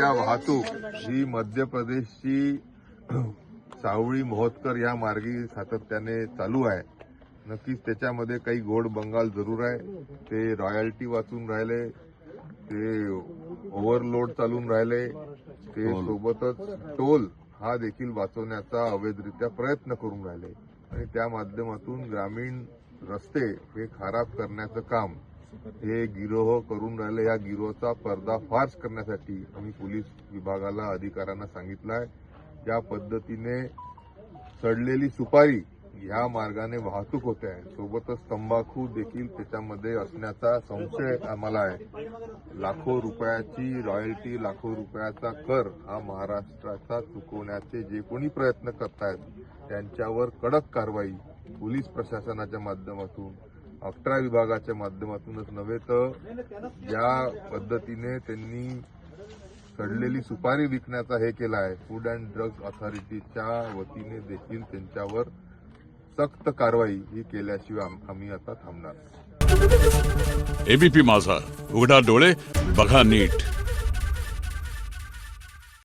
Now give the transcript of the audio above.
असलेल्या वाहतूक ही मध्य प्रदेशची सावळी महोत्कर या मार्गी सातत्याने चालू आहे. नक्कीच त्याच्यामध्ये काही गोड बंगाल जरूर आहे. ते रॉयल्टी वाचून राहिले, ते ओव्हरलोड चालून राहिले, ते सोबतच टोल हा देखील वाचवण्याचा अवैधरित्या प्रयत्न करून राहिले आणि त्या माध्यमातून ग्रामीण रस्ते हे खराब करण्याचं काम हे गिरोह करून राहिले. या गिरोहचा पर्दाफाश करण्यासाठी आम्ही पोलीस विभागाला अधिकाऱ्यांना सांगितलं आहे. ज्या पद्धतीने सडलेली सुपारी ह्या मार्गाने वाहतूक होते आहे, सोबतच तंबाखू देखील त्याच्यामध्ये असण्याचा संशय आम्हाला आहे. लाखो रुपयाची रॉयल्टी, लाखो रुपयाचा कर हा महाराष्ट्राचा चुकवण्याचे जे कोणी प्रयत्न करतायत त्यांच्यावर कडक कारवाई पोलीस प्रशासनाच्या माध्यमातून, अकरा विभागाच्या माध्यमातूनच नव्हे तर ज्या पद्धतीने त्यांनी सडलेली सुपारी विकण्याचा हे केला आहे, फूड अँड ड्रग ऑथॉरिटीच्या वतीने देखील त्यांच्यावर सक्त कारवाई ही केल्याशिवाय आम्ही आता थांबणार. एबीपी माझा, उघडा डोळे बघा नीट.